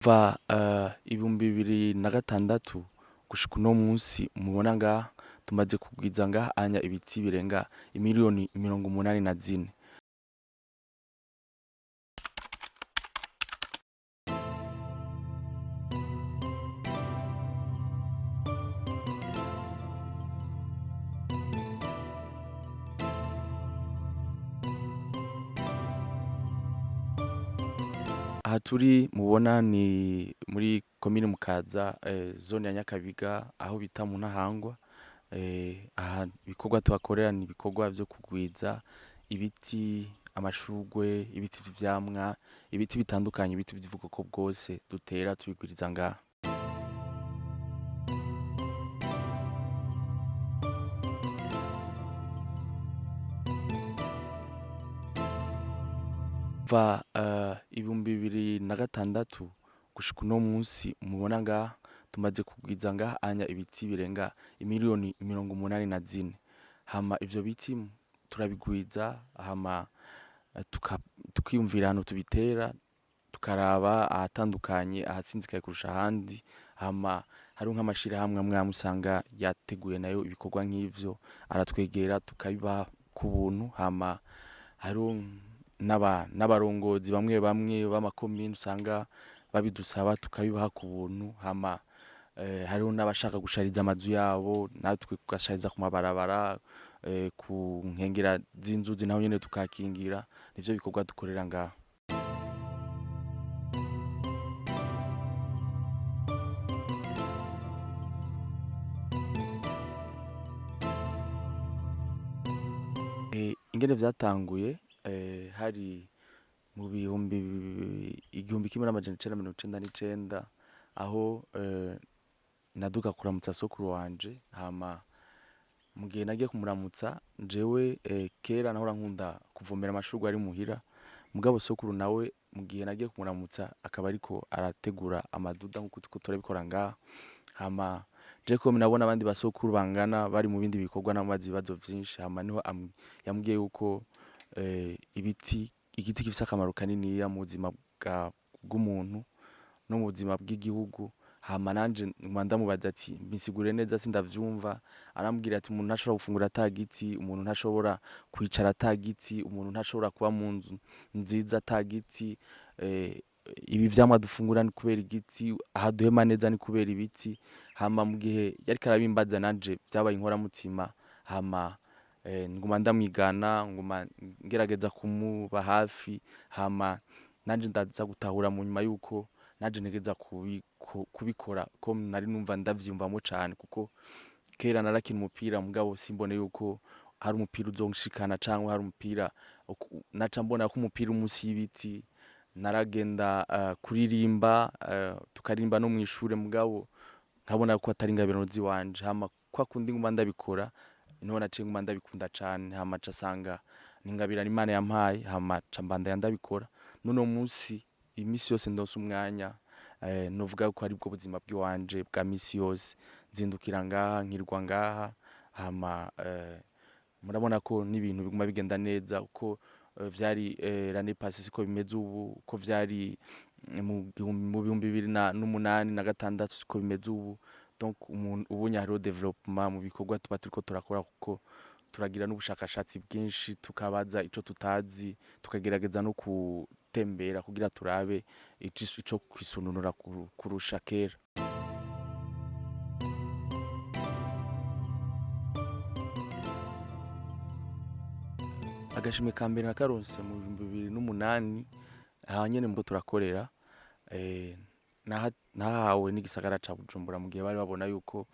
Kuva ibihumbi bibiri na gatandatu gushika uno munsi mubona ngaha tumaze kugwiza ngaha anya ibiti birenga imiliyoni 84. Aha turi mubona ni muri komine Mukaza, zone ya Nyakabiga aho bita mu Ntahangwa. Aha ibikorwa tuhakorera ni ibikorwa vyo kugwiza ibiti, amashurwe, ibiti vy'ivyamwa, ibiti bitandukanye, ibiti vy'ubwoko bwose dutera tubigwiriza ngaha. Kuva ibihumbi bibiri na gatandatu gushika uno munsi mubona ngaha tumaze kugwiza ngaha anya ibiti birenga imiliyoni 84. Hama ivyo biti turabigwiza, hama tukiyumvira ahantu tubitera, tukaraba ahatandukanye ahatsinzikaye kurusha ahandi, hama hariho nk'amashirahamwe amwe amwe usanga yateguye nayo ibikorwa nk'ivyo, aratwegera tukabibaha ku buntu, hama hariho n'abarongozi bamwe bamwe b'amakomine usanga babidusaba tukabibaha ku buntu, hama hariho n'abashaka gushariza amazu yabo natwe tugashariza ku mabarabara, ku nkengera z'inzuzi naho nyene tukahakingira. Nivyo bikorwa dukorera ngaha. Ingene vyatanguye hari mu igihumbi kimwe n'amajana icenda mirongo icenda n'icenda aho naduga kuramutsa sokuru wanje, hama mu gihe nagiye kumuramutsa jewe kera nahora nkunda kuvomera amashurwe ari muhira, mugabo sokuru nawe mu gihe nagiye kumuramutsa akaba ariko arategura amaduda nkuko turiko turabikora ngaha, hama je ko nabona abandi basokuru bangana bari mu bindi bikorwa n'amazi ibibazo vyinshi, hama niho yambwiye yuko igiti gifise akamaro kaniniya mu buzima bw'umuntu no mu buzima bw'igihugu. Hama nanje nguma ndamubaza ati mbisigure neza sindavyumva, arambwira ati umuntu ntashobora gufungura ata giti, umuntu ntashobora kwicara ata giti, umuntu ntashobora kuba mu nzu nziza ata giti, ibi vyamwa dufungura ni kubera igiti, aha duhema neza ni kubera ibiti. Hama mu gihe yariko arabimbaza nanje vyabaye inkoramutima, hama nguma ndamwigana, nguma ngerageza kumuba hafi, hama nanje ndaza gutahura mu nyuma yuko nanje ntegerezwa kubikora ko nari numva ndavyiyumvamwo cane, kuko kera narakina umupira mugabo simbone yuko hari umupira uzonshikana canke hari umupira naca mbona ko umupira munsi y'ibiti. Naragenda kuririmba, tukaririmba no mw'ishure mugabo nkabona ko atari ingabirano ziwanje, hama kwa kundi nguma ndabikora niho naciye nguma ndabikunda cane, hama ca sanga ni ingabirano Imana yampaye, hama ca mbandanya ndabikora. N'uno munsi imisi yose ndonse umwanya novuga ko aribwo buzima bwiwanje bwa misi yose, nzindukira ngaha nkirirwa ngaha, hama murabona ko n'ibintu biguma bigenda neza uko vyari l'année passée siko bimeze ubu, uko vyari mu bihumbi bibiri n'umunani na gatandatu siko bimeze ubu. Donc ubunye hariho development mu bikorwa tuba turiko turakora, kuko turagira n'ubushakashatsi bwinshi, tukabaza ico tutazi, tukagerageza no gutembera kugira turabe ico kwisununura kurusha kera. Agashimwe ka mbere nakaronse mu bihumbi bibiri n'umunani, aha nyene mbo turakorera, nahawe n'igisagara ca Bujumbura mu gihe bari babona yuko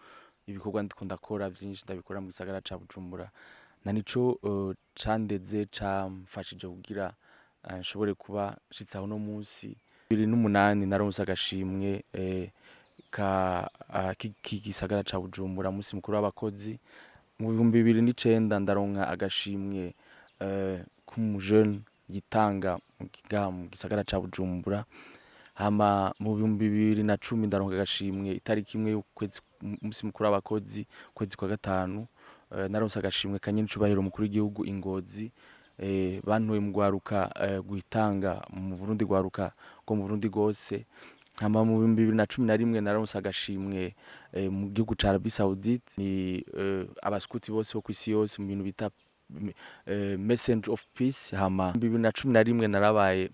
ibikorwa ndiko ndakora vyinshi ndabikora mu gisagara ca Bujumbura, na nico candeze camfashije kugira nshobore kuba nshitse aho uno munsi. 2008 naronse agashimwe k'igisagara ca Bujumbura, musi mukuru w'abakozi. Mu bihumbi 2009 ndaronka agashimwe k'umujeune yitanga mu gisagara ca Bujumbura. Hama mu bihumbi 2010 ndaronka agashimwe itariki imwe y'ukwezi musi mukuru w'abakozi, kwezi kwa gatanu, naronse agashimwe ka nyenicubahiro mukuru w'igihugu Ingozi. Bantoye mu gwaruka gwitanga mu Burundi, gwaruka rwo mu Burundi gose, hama mu 2011 naronse agashimwe mu gihugu ca Arabie Saoudite ni abaskuti bose bo kw'isi yose mu bintu bita Messenger of Peace. Hama 2011 narabaye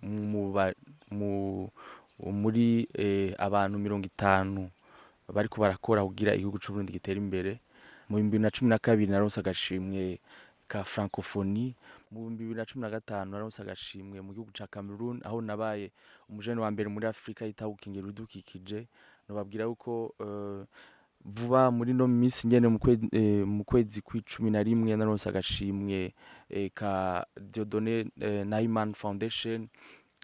muri abantu 50 bariko barakora kugira igihugu c'u Burundi gitera imbere. Mu 2012 naronse agashimwe ka francophonie. Mu 2015 naronse agashimwe mu gihugu ca Cameroon aho nabaye umujene wa mbere muri Afrika yitaho gukingira ibidukikije. Nobabwira yuko vuba muri no minsi nyene mu kwezi kw'icumi naronse agashimwe ka Dieudonné Nahimana Foundation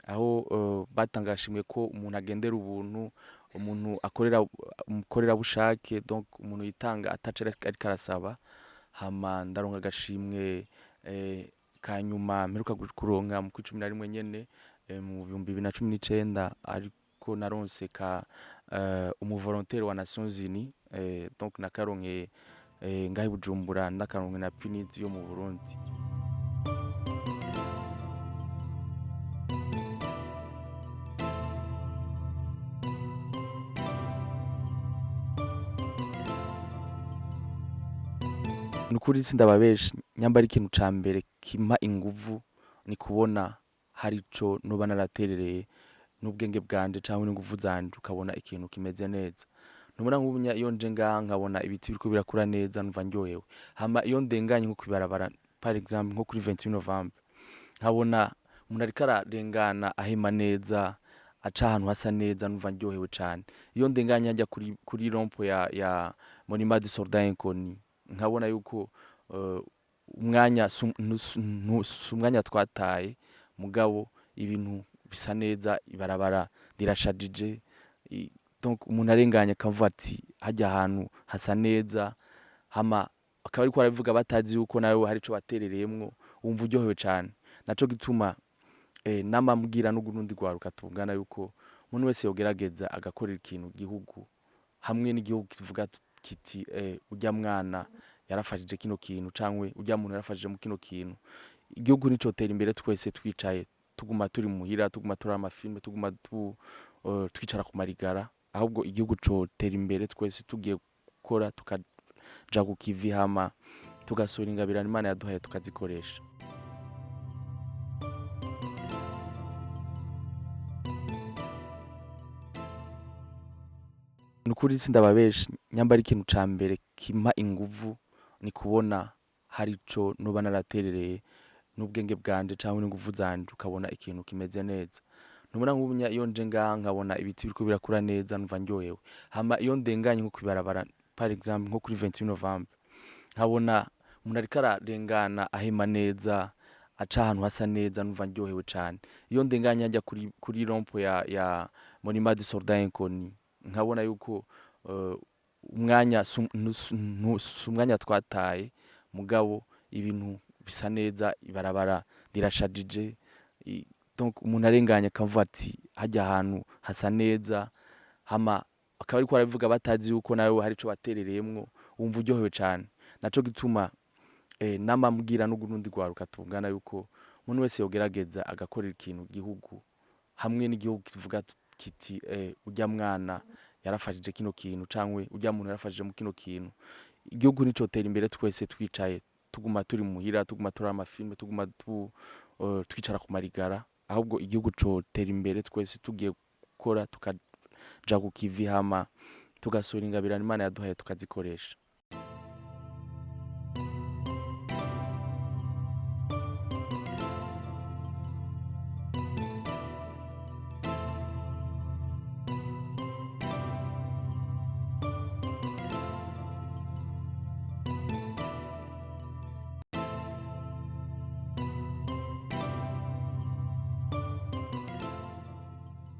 aho batanga agashimwe ko umuntu agendera ubuntu, umuntu akorera bushake, donc umuntu yitanga ataco ariko arasaba. Hama ndaronka agashimwe ka nyuma mperuka kuronka mu kw'icumi nyene mu 2019 ariko naronse ka umuvolontaire wa Nations Unies, donc nakaronke ngahe Bujumbura ndakaronke na PNID yo mu Burundi. Nukuri sindababesha nyamba ari ikintu ca mbere kimpa inguvu ni kubona hari ico noba naraterereye n'ubwenge bwanje canke n'inguvu zanje ukabona ikintu kimeze neza. Ntubona nk'ubu iyo nje ngaha nkabona ibiti biriko birakura neza numva ndyohewe. Hama iyo ndenganye nko kwibarabara par exemple nko kuri 28 Novembre nkabona umuntu ariko ararengana ahema neza aca ahantu hasa neza numva ndyohewe cane. Iyo ndenganye njya kuri rompo ya Monument du Soldat Inconnu nkabona yuko umwanya umwanya twataye mugabo ibintu bisa neza, ibarabara rirashajije, donc umuntu arenganye akavuga ati hajya ahantu hasa neza. Hama akaba ariko arabivuga batazi yuko nawe hari ico baterereyemwo, wumva uryohewe cane. Naco gituma namambwira n'urundi rwaruka tungana yuko umuntu wese yogerageza agakorera ikintu igihugu, hamwe n'igihugu kivuga kiti urya mwana yarafashije kino kintu canke urya muntu yarafashije mu kino kintu. Igihugu nicotera imbere twese twicaye tuguma turi muhira, tuguma turaba amafilme, tuguma twicara ku marigara, ahubwo igihugu cotera imbere twese tugiye gukora tukaja ku kivi, hama tugasura ingabirano Imana yaduhaye tukazikoresha. Nukuri sindababesha nyamba ari ikintu ca mbere kimpa inguvu ni kubona hari ico noba naraterereye n'ubwenge bwanje canke n'inguvu zanje ukabona ikintu kimeze neza. Ntubona nk'ubu iyo nje ngaha nkabona ibiti biriko birakura neza numva ndyohewe. Hama iyo ndenganye nko kwibarabara par exemple nko kuri 28 Novembre nkabona umuntu ariko ararengana ahema neza aca ahantu hasa neza numva ndyohewe cane. Iyo ndenganye njya kuri rompo ya Monument du Soldat Inconnu nkabona yuko umwanya umwanya twataye mugabo ibintu bisa neza, ibarabara rirashajije, donc umuntu arenganye akavuga ati hajya ahantu hasa neza. Hama akaba ariko arabivuga batazi yuko nawe hari ico baterereyemwo, wumva uryohewe cane. Naco gituma namambwira n'urundi rwaruka tungana yuko umuntu wese yogerageza agakorera ikintu igihugu, hamwe n'igihugu kivuga kiti urya mwana yarafashije kino kintu canke urya muntu yarafashije mu kino kintu. Igihugu nicotera imbere twese twicaye tuguma turi muhira, tuguma turaba amafilme, tuguma twicara ku marigara, ahubwo igihugu cotera imbere twese tugiye gukora tukaja ku kivi, hama tugasura ingabirano Imana yaduhaye tukazikoresha.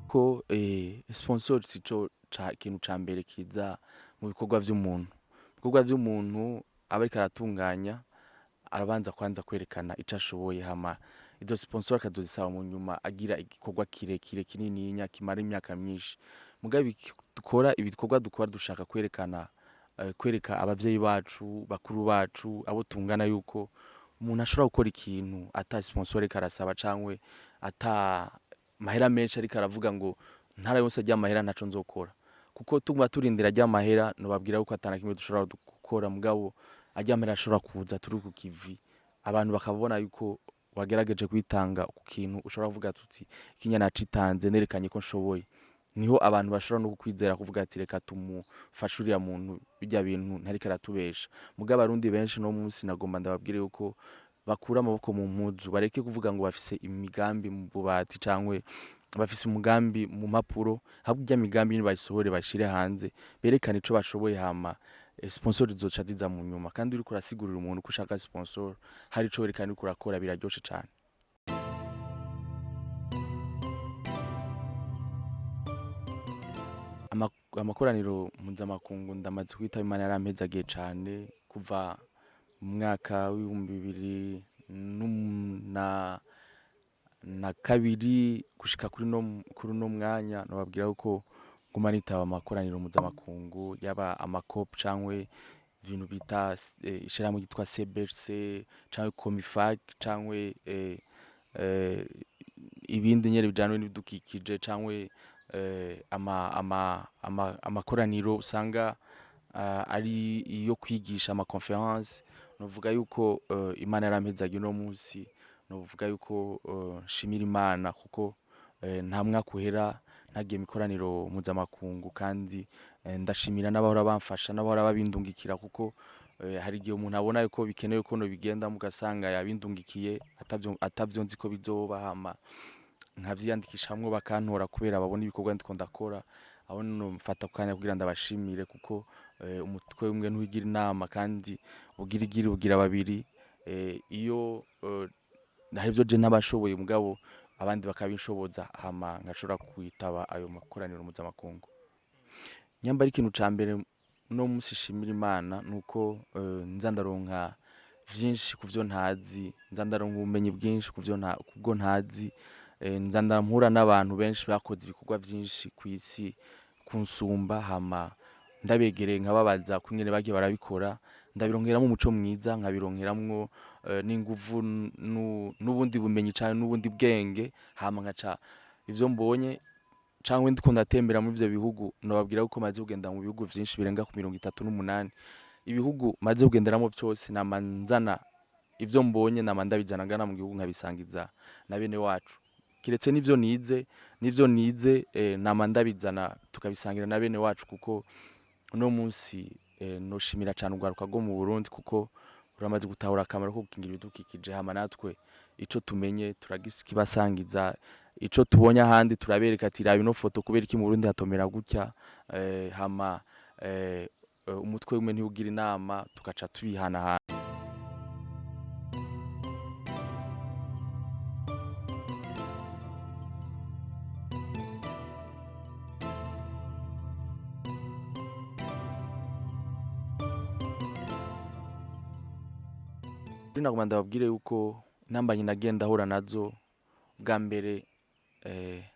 Ko sponsor sico ikintu ca mbere kiza mu bikorwa vy'umuntu. Ibikorwa vy'umuntu aba ariko aratunganya arabanza kwanza kwerekana ico ashoboye, hama izo sponsor akazozisaba mu nyuma agira igikorwa kirekire kinininya kimara imyaka myinshi. Mugabe ibikorwa dukora dushaka kwereka abavyeyi bacu, bakuru bacu, abo tungana yuko umuntu ashobora gukora ikintu ata sponsor ariko arasaba canke ata mahera menshi ariko aravuga ngo ntara yose ry'amahera ntaco nzokora, kuko tuguma turindira ry'amahera nobabwira yuko atana kimwe dushobora gukora, mugabo ary'amahera ashobora kuza turi ku kivi, abantu bakabona yuko wagerageje kwitanga ku kintu, ushobora kuvuga tuti ikinya nacitanze nerekanye ko nshoboye, niho abantu bashobora no kukwizera kuvuga ati reka tumufashe uriya muntu birya bintu ntariko aratubesha. Mugabo abarundi benshi no munsi nagomba ndababwire yuko bakura amaboko mu mpuzu, bareke kuvuga ngo bafise imigambi mu bubati cankwe bafise umugambi mu mpapuro, ahubwo irya migambi nibayisohore bashire hanze, berekane ico bashoboye, hama sponsor zizoca ziza mu nyuma. Kandi uriko urasigurira umuntu ko ushaka sponsor, hari ico werekana uriko urakora, biraryoshe cane. Amakoraniro mpuzamakungu ndamaze kwitaba, Imana yarampezagiye cane kuva mu mwaka w'ibihumbi bibiri na kabiri gushika kuri uno mwanya. Nobabwira yuko nguma nitaba amakoraniro mpuzamakungu, yaba amakop cankwe ibintu bita ishirahamwe ryitwa CBC cankwe Comifac cankwe ibindi nyene bijanye n'ibidukikije cankwe amakoraniro usanga ari iyo kwigisha amaconference. Novuga yuko Imana yarampezagiye uno munsi, novuga yuko nshimira Imana kuko nta mwaka uhera ntagiye mikoraniro mpuzamakungu, kandi ndashimira n'abahora bamfasha n'abahora babindungikira, kuko hari igihe umuntu abona yuko bikenewe ko bigenda mugasanga yabindungikiye atavyo nzi ko bizoba, hama nkavyiyandikishamwo bakantora kubera babona ibikorwa ndiko ndakora. Aho mfata akanya kugira ndabashimire, kuko umutwe umwe ntugira inama, kandi ubugirigiri bugira babiri. Iyo hari ivyo je ntabashoboye mugabo abandi bakabinshoboza, hama nkashobora kwitaba ayo makoraniro mpuzamakungu. Nyambara ikintu ca mbere no munsi shimira Imana nuko nza ndaronka vyinshi kuvyo ntazi, nza ndaronka ubumenyi bwinshi kubwo ntazi, nza ndampura n'abantu benshi bakoze ibikorwa vyinshi kw'isi kunsumba, hama ndabegereye nkababaza kungene bagiye barabikora, ndabironkeramwo umuco mwiza, nkabironkeramwo n'inguvu n'ubundi bumenyi cane n'ubundi bwenge, hama nkaca ivyo mbonye cankwe ndiko ndatembera muri ivyo bihugu. Nobabwira yuko maze kugenda mu bihugu vyinshi birenga ku 38 ibihugu maze kugenderamwo vyose, nama nzana ivyo mbonye, nama ndabizana ngana mu gihugu nkabisangiza na bene wacu, kiretse n'ivyo nize nama ndabizana tukabisangira na bene wacu, kuko uno munsi noshimira cane urwaruka rwo mu Burundi, kuko ruramaze gutahura akamaro ko gukingira ibidukikije, hama natwe ico tumenye turagibasangiza, ico tubonye ahandi turabereka ati raba ino foto kubera iki mu Burundi hatomera gutya, hama umutwe umwe ntiwugira inama, tugaca tubihanahana. Nagomba ndababwire yuko intambamyi nagenda ahura nazo, bwa mbere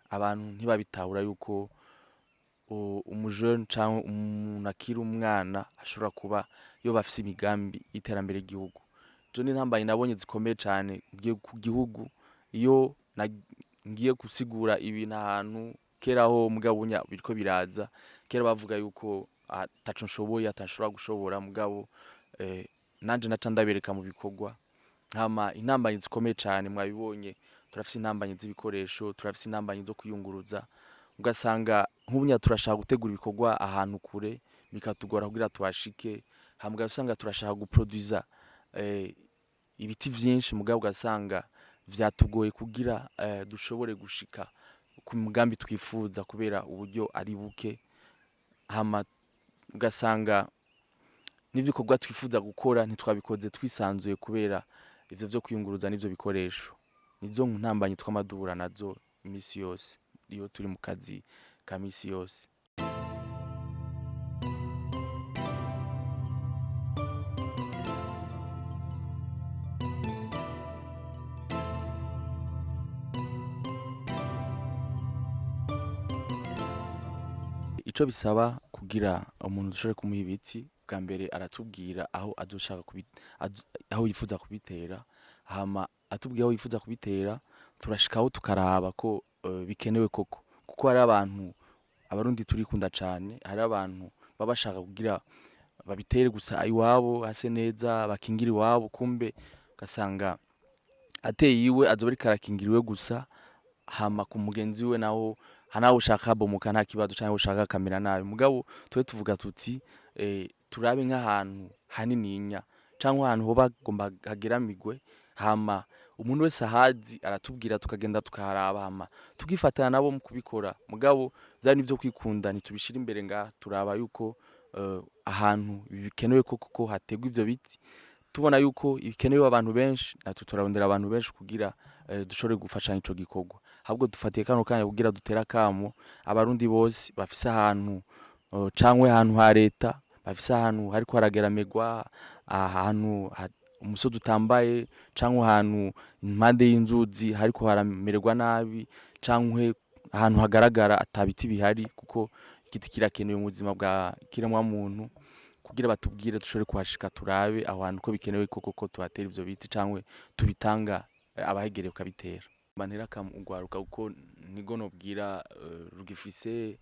abantu ntibabitahura yuko umujene canke umuntu akiri umwana ashobora kuba yoba afise imigambi y'iterambere ry'igihugu. Izo ni intambamyi nabonye zikomeye cane ku gihugu. Iyo ngiye gusigura ibintu ahantu kera ho, mugabo biriko biraza, kera bavuga yuko ataco nshoboye, atashobora gushobora, mugabo nanje naca ndabereka mu bikorwa. Hama intambamyi zikomeye cane mwabibonye, turafise intambamyi z'ibikoresho, turafise intambamyi zo kwiyunguruza, ugasanga nk'ubunya turashaka gutegura ibikorwa ahantu kure bikatugora kugira tuhashike, hama ugasanga turashaka guproduza ibiti vyinshi, mugabo ugasanga vyatugoye kugira dushobore gushika ku mugambi twifuza kubera uburyo ari buke, hama ugasanga n'ibikorwa twifuza gukora ntitwabikoze twisanzuye kubera ivyo vyo kwiyunguruza n'ivyo bikoresho. Nizo ntambamyi twama duhura nazo imisi yose iyo turi mu kazi ka misi yose. Ico bisaba kugira umuntu dushobore kumuha ibiti, bwa mbere aratubwira aho azoshaka aho yifuza kubitera, hama atubwiye aho yifuza kubitera turashikaho tukaraba ko bikenewe koko, kuko kuko hari abantu abarundi turikunda cane, hari abantu baba bashaka kugira babitere gusa iwabo hase neza, bakingira iwabo, kumbe ugasanga ateye iwe azoba ariko arakingira iwe gusa, hama ku mugenzi we naho nawe ushaka habomoka nta kibazo canke ushaka akamera nabi. Mugabo twe tuvuga tuti turabe nk'ahantu hanininya canke ahantu hoba hagomba hageramirwe, hama umuntu wese ahazi aratubwira tukagenda tukaharaba, hama tukifatanya nabo mu kubikora. Mugabo vyari n'ivyo kwikunda ntitubishira imbere ngaha, turaba yuko ahantu bikenewe ko hategwa ivyo biti, tubona yuko bikenewe abantu benshi, natwe turarondera abantu benshi kugira dushobore gufashanya ico gikorwa. Ahubwo dufatiye kano kanya kugira dutere akamo abarundi bose bafise ahantu cankwe ahantu ha leta, bafise ahantu hariko harageramirwa, ahantu umusozi utambaye cankwe ahantu impande y'inzuzi hariko haramererwa nabi, cankwe ahantu hagaragara ata biti bihari, kuko igiti kirakenewe mu buzima bwa kiremwa muntu, kugira batubwire dushobore kuhashika turabe aho hantu ko bikenewe koko tuhatera ivyo biti cankwe tubitanga abahegereye ukabitera. Bantera urwaruka kuko nigo nobwira rugifise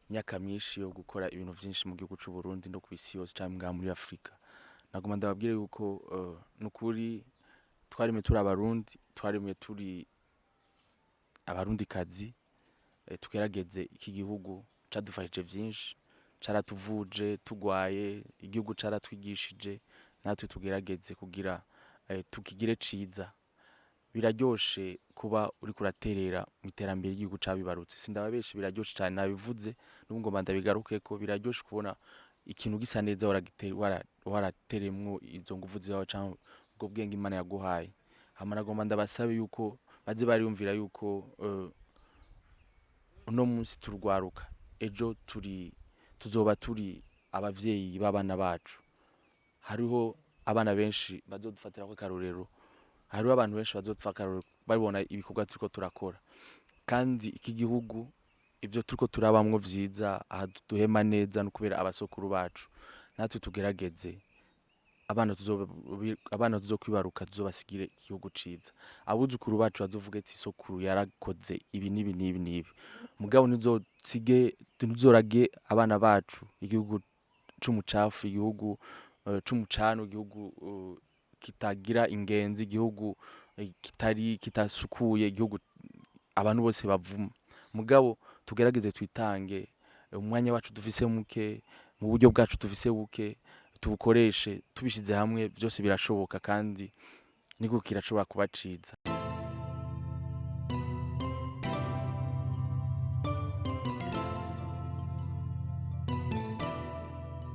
imyaka myinshi yo gukora ibintu vyinshi mu gihugu c'u Burundi no kw'isi yose canke ngaha muri Afrika. Nagoma ndababwire yuko nukuri twaremwe turi abarundi, twaremwe turi abarundikazi, tugerageze iki gihugu cadufashije vyinshi, caratuvuje tugwaye, igihugu caratwigishije, natwe tugerageze kugira tukigire ciza. Biraryoshe kuba uriko uraterera mu iterambere ry'igihugu cabibarutse, sindababeshe biraryoshe cane, nabivuze n'ubu ngomba ndabigarukeko. Biraryoshe kubona ikintu gisa neza warateremwo izo nguvu zawe canke ubwo bwenge Imana yaguhaye. Hama nagomba ndabasabe yuko baze bariyumvira yuko uno munsi turwaruka, ejo tuzoba turi abavyeyi b'abana bacu. Hariho abana benshi bazodufatirako akarorero, hariho abantu benshi bazopfa akarorero babona ibikorwa turiko turakora, kandi iki gihugu ivyo turiko turabamwo vyiza, aha duhema neza no kubera abasokuru bacu. Natwe tugerageze abana tuzokwibaruka tuzobasigire igihugu ciza, abuzukuru bacu bazovuge ati sokuru yarakoze ibi n'ibi n'ibi n'ibi. Mugabo ntuzorage abana bacu igihugu c'umucafu, igihugu c'umucano, igihugu kitagira ingenzi, igihugu kitasukuye, igihugu abantu bose bavuma. Mugabo tugerageze twitange, umwanya wacu dufise muke, mu buryo bwacu dufise buke, tubukoreshe tubishize hamwe, vyose birashoboka kandi niko kirashobora kuba ciza.